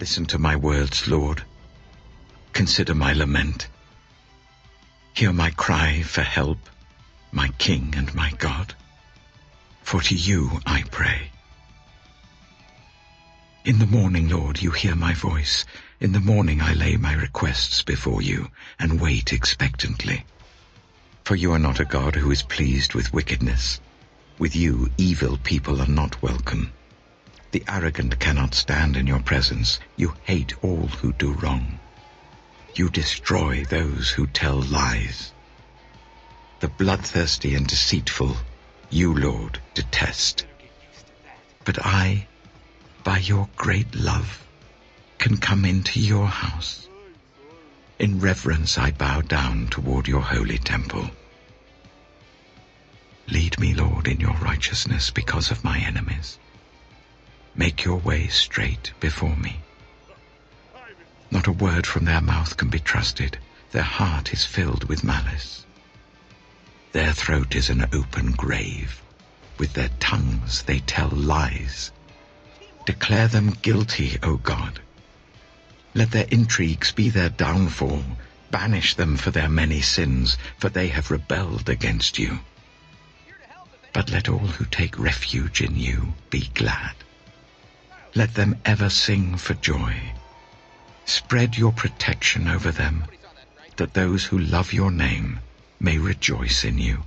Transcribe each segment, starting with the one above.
Listen to my words, Lord. Consider my lament. Hear my cry for help, my King and my God. For to you I pray. In the morning, Lord, you hear my voice. In the morning I lay my requests before you and wait expectantly. For you are not a God who is pleased with wickedness. With you, evil people are not welcome. The arrogant cannot stand in your presence. You hate all who do wrong. You destroy those who tell lies. The bloodthirsty and deceitful, you, Lord, detest. But I, by your great love, can come into your house. In reverence I bow down toward your holy temple. Lead me, Lord, in your righteousness because of my enemies. Make your way straight before me. Not a word from their mouth can be trusted. Their heart is filled with malice. Their throat is an open grave. With their tongues they tell lies. Declare them guilty, O God. Let their intrigues be their downfall. Banish them for their many sins, for they have rebelled against you. But let all who take refuge in you be glad. Let them ever sing for joy. Spread your protection over them, that those who love your name may rejoice in you.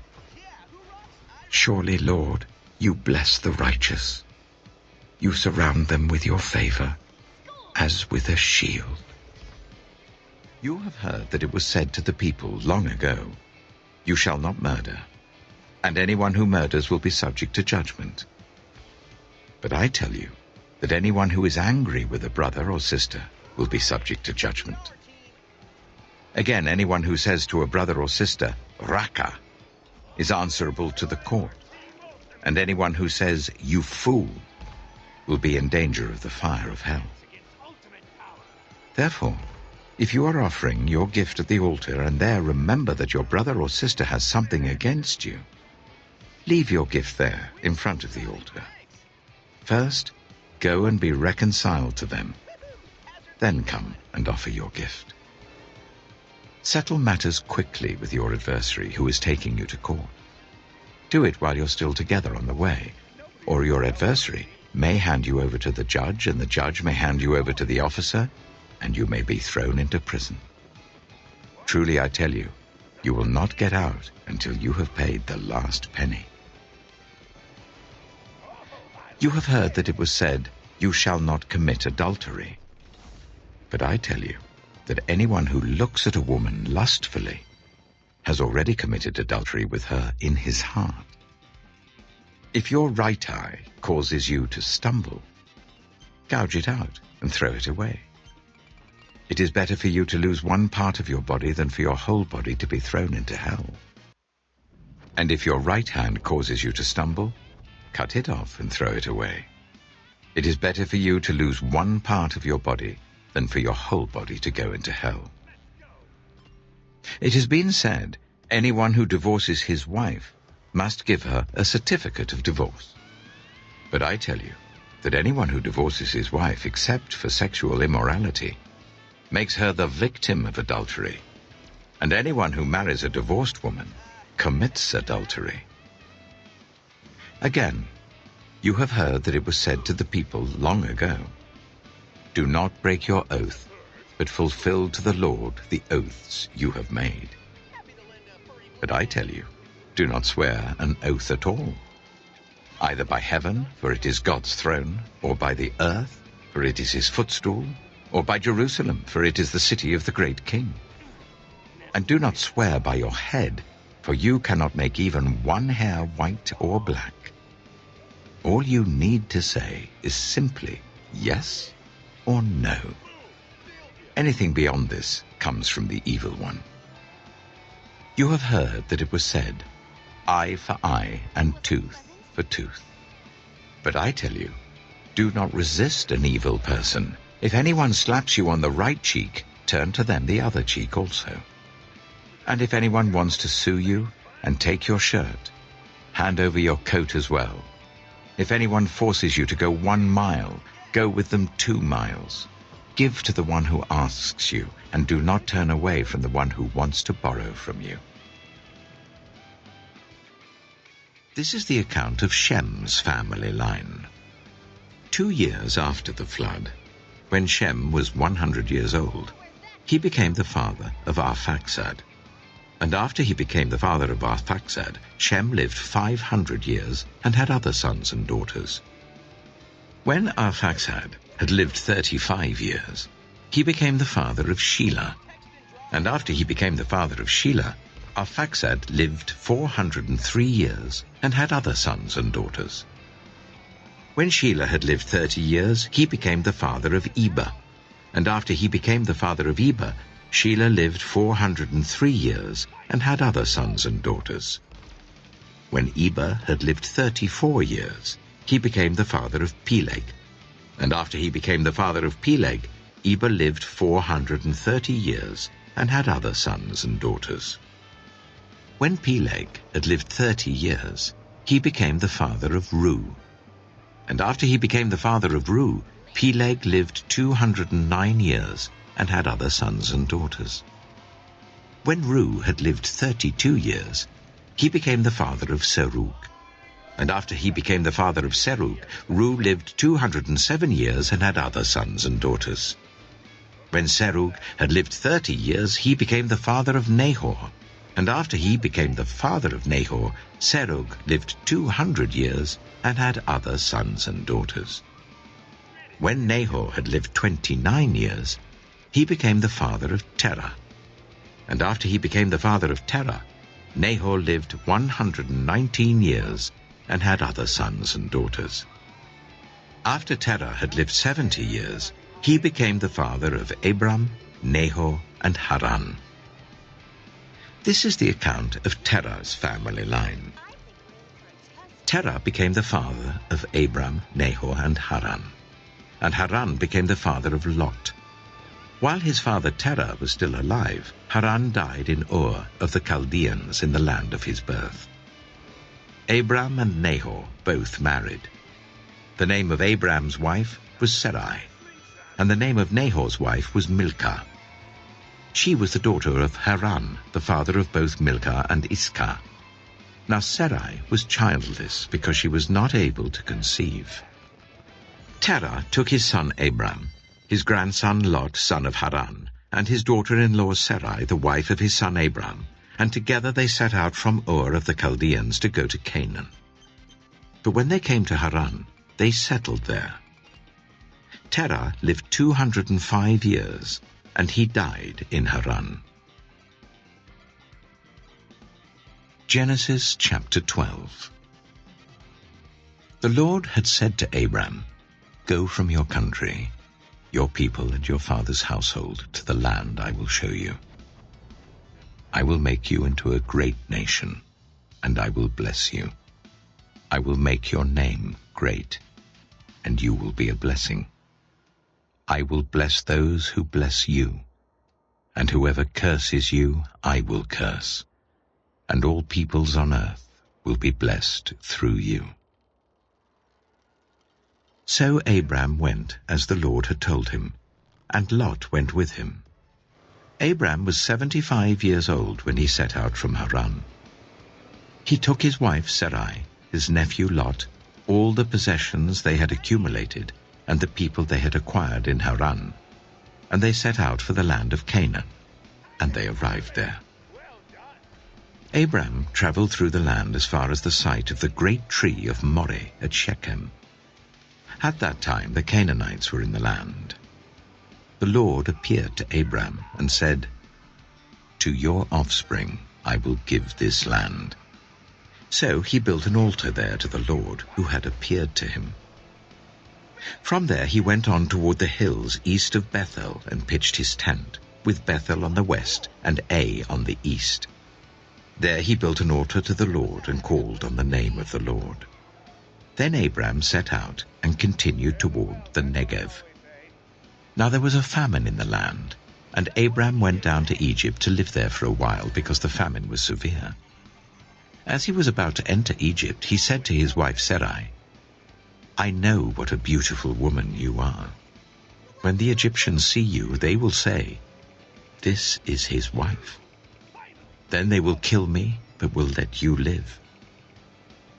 Surely, Lord, you bless the righteous. You surround them with your favor, as with a shield. You have heard that it was said to the people long ago, "You shall not murder, and anyone who murders will be subject to judgment." But I tell you that anyone who is angry with a brother or sister will be subject to judgment. Again, anyone who says to a brother or sister, "Raka," is answerable to the court. And anyone who says, "You fool," will be in danger of the fire of hell. Therefore, if you are offering your gift at the altar and there remember that your brother or sister has something against you, leave your gift there in front of the altar. First, go and be reconciled to them. Then come and offer your gift. Settle matters quickly with your adversary who is taking you to court. Do it while you're still together on the way, or your adversary may hand you over to the judge, and the judge may hand you over to the officer, and you may be thrown into prison. Truly I tell you, you will not get out until you have paid the last penny. You have heard that it was said, "You shall not commit adultery." But I tell you that anyone who looks at a woman lustfully has already committed adultery with her in his heart. If your right eye causes you to stumble, gouge it out and throw it away. It is better for you to lose one part of your body than for your whole body to be thrown into hell. And if your right hand causes you to stumble, cut it off and throw it away. It is better for you to lose one part of your body than for your whole body to go into hell. It has been said, anyone who divorces his wife must give her a certificate of divorce. But I tell you that anyone who divorces his wife except for sexual immorality makes her the victim of adultery, and anyone who marries a divorced woman commits adultery. Again, you have heard that it was said to the people long ago, "Do not break your oath, but fulfill to the Lord the oaths you have made." But I tell you, do not swear an oath at all, either by heaven, for it is God's throne, or by the earth, for it is his footstool, or by Jerusalem, for it is the city of the great King. And do not swear by your head, for you cannot make even one hair white or black. All you need to say is simply yes or no. Anything beyond this comes from the evil one. You have heard that it was said, "Eye for eye and tooth for tooth." But I tell you, do not resist an evil person. If anyone slaps you on the right cheek, turn to them the other cheek also. And if anyone wants to sue you and take your shirt, hand over your coat as well. If anyone forces you to go 1 mile, go with them 2 miles. Give to the one who asks you, and do not turn away from the one who wants to borrow from you. This is the account of Shem's family line. 2 years after the flood, when Shem was 100 years old, he became the father of Arphaxad. And after he became the father of Arphaxad, Shem lived 500 years and had other sons and daughters. When Arphaxad had lived 35 years, he became the father of Shelah. And after he became the father of Shelah, Arphaxad lived 403 years and had other sons and daughters. When Shelah had lived 30 years, he became the father of Eber. And after he became the father of Eber, Shelah lived 403 years and had other sons and daughters. When Eber had lived 34 years, he became the father of Peleg. And after he became the father of Peleg, Eber lived 430 years and had other sons and daughters. When Peleg had lived 30 years, he became the father of Reu. And after he became the father of Reu, Peleg lived 209 years and had other sons and daughters. When Reu had lived 32 years, he became the father of Serug. And after he became the father of Serug, Reu lived 207 years and had other sons and daughters. When Serug had lived 30 years, he became the father of Nahor. And after he became the father of Nahor, Serug lived 200 years and had other sons and daughters. When Nahor had lived 29 years, he became the father of Terah. And after he became the father of Terah, Nahor lived 119 years and had other sons and daughters. After Terah had lived 70 years, he became the father of Abram, Nahor, and Haran. This is the account of Terah's family line. Terah became the father of Abram, Nahor, and Haran. And Haran became the father of Lot. While his father Terah was still alive, Haran died in Ur of the Chaldeans in the land of his birth. Abram and Nahor both married. The name of Abram's wife was Sarai, and the name of Nahor's wife was Milcah. She was the daughter of Haran, the father of both Milcah and Iscah. Now Sarai was childless because she was not able to conceive. Terah took his son Abram, his grandson Lot, son of Haran, and his daughter-in-law Sarai, the wife of his son Abram, and together they set out from Ur of the Chaldeans to go to Canaan. But when they came to Haran, they settled there. Terah lived 205 years, and he died in Haran. Genesis chapter 12. The Lord had said to Abram, "Go from your country, your people and your father's household, to the land I will show you. I will make you into a great nation, and I will bless you. I will make your name great, and you will be a blessing. I will bless those who bless you, and whoever curses you I will curse, and all peoples on earth will be blessed through you." So Abram went as the Lord had told him, and Lot went with him. Abram was 75 years old when he set out from Haran. He took his wife Sarai, his nephew Lot, all the possessions they had accumulated, and the people they had acquired in Haran, and they set out for the land of Canaan, and they arrived there. Abram traveled through the land as far as the site of the great tree of Moreh at Shechem. At that time the Canaanites were in the land. The Lord appeared to Abram and said, "To your offspring I will give this land." So he built an altar there to the Lord who had appeared to him. From there he went on toward the hills east of Bethel and pitched his tent, with Bethel on the west and Ai on the east. There he built an altar to the Lord and called on the name of the Lord. Then Abram set out and continued toward the Negev. Now there was a famine in the land, and Abram went down to Egypt to live there for a while because the famine was severe. As he was about to enter Egypt, he said to his wife Sarai, "I know what a beautiful woman you are." when the Egyptians see you, they will say, 'This is his wife.' Then they will kill me, but will let you live.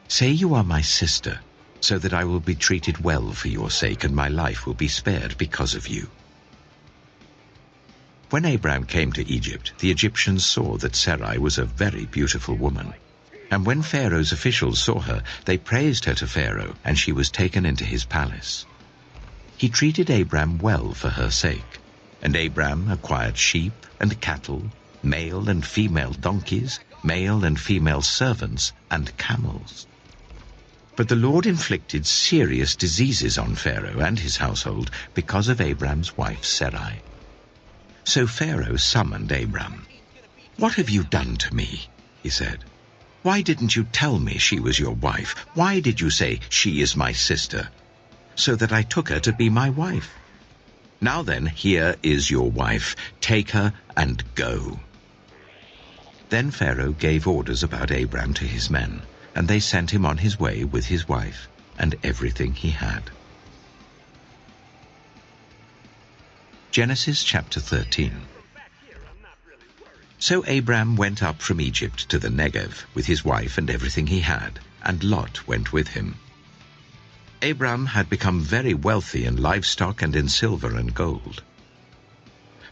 Say you are my sister, so that I will be treated well for your sake, and my life will be spared because of you." When Abram came to Egypt, the Egyptians saw that Sarai was a very beautiful woman. And when Pharaoh's officials saw her, they praised her to Pharaoh, and she was taken into his palace. He treated Abram well for her sake, and Abram acquired sheep and cattle, male and female donkeys, male and female servants, and camels. But the Lord inflicted serious diseases on Pharaoh and his household because of Abram's wife Sarai. So Pharaoh summoned Abram. "What have you done to me?" he said. "Why didn't you tell me she was your wife? Why did you say, 'She is my sister,' so that I took her to be my wife? Now then, here is your wife. Take her and go." Then Pharaoh gave orders about Abram to his men, and they sent him on his way with his wife and everything he had. Genesis chapter 13. So Abram went up from Egypt to the Negev with his wife and everything he had, and Lot went with him. Abram had become very wealthy in livestock and in silver and gold.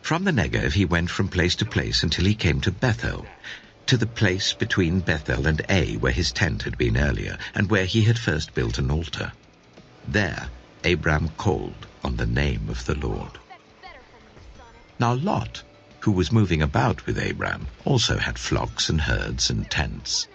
From the Negev he went from place to place until he came to Bethel, to the place between Bethel and Ai, where his tent had been earlier, and where he had first built an altar. There Abram called on the name of the Lord. Now Lot, who was moving about with Abram, also had flocks and herds and tents.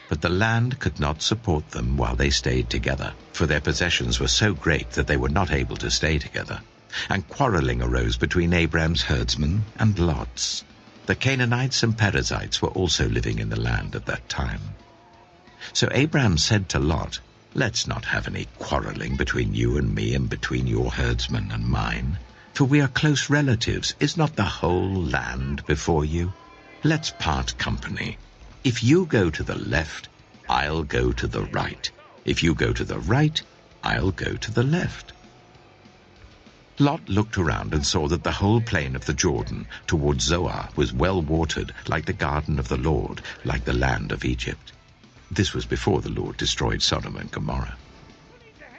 But the land could not support them while they stayed together, for their possessions were so great that they were not able to stay together. And quarreling arose between Abram's herdsmen and Lot's. The Canaanites and Perizzites were also living in the land at that time. So Abram said to Lot, "Let's not have any quarreling between you and me and between your herdsmen and mine. For we are close relatives. Is not the whole land before you? Let's part company. If you go to the left, I'll go to the right. If you go to the right, I'll go to the left." Lot looked around and saw that the whole plain of the Jordan toward Zoar was well watered, like the garden of the Lord, like the land of Egypt. This was before the Lord destroyed Sodom and Gomorrah.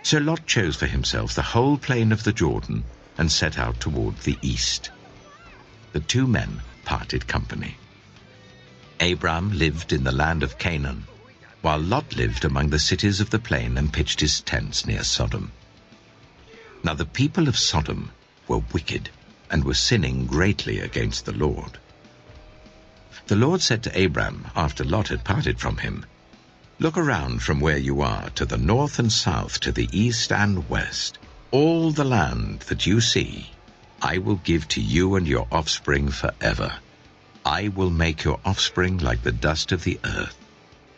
So Lot chose for himself the whole plain of the Jordan and set out toward the east. The two men parted company. Abram lived in the land of Canaan, while Lot lived among the cities of the plain and pitched his tents near Sodom. Now the people of Sodom were wicked and were sinning greatly against the Lord. The Lord said to Abram, after Lot had parted from him, "Look around from where you are to the north and south, to the east and west. All the land that you see, I will give to you and your offspring forever. I will make your offspring like the dust of the earth,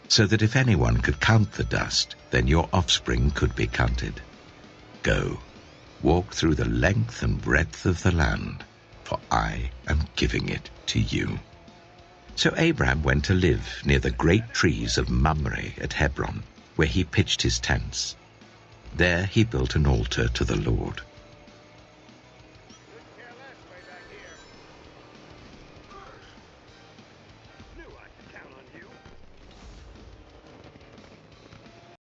so that if anyone could count the dust, then your offspring could be counted. Go, walk through the length and breadth of the land, for I am giving it to you." So Abram went to live near the great trees of Mamre at Hebron, where he pitched his tents. There he built an altar to the Lord.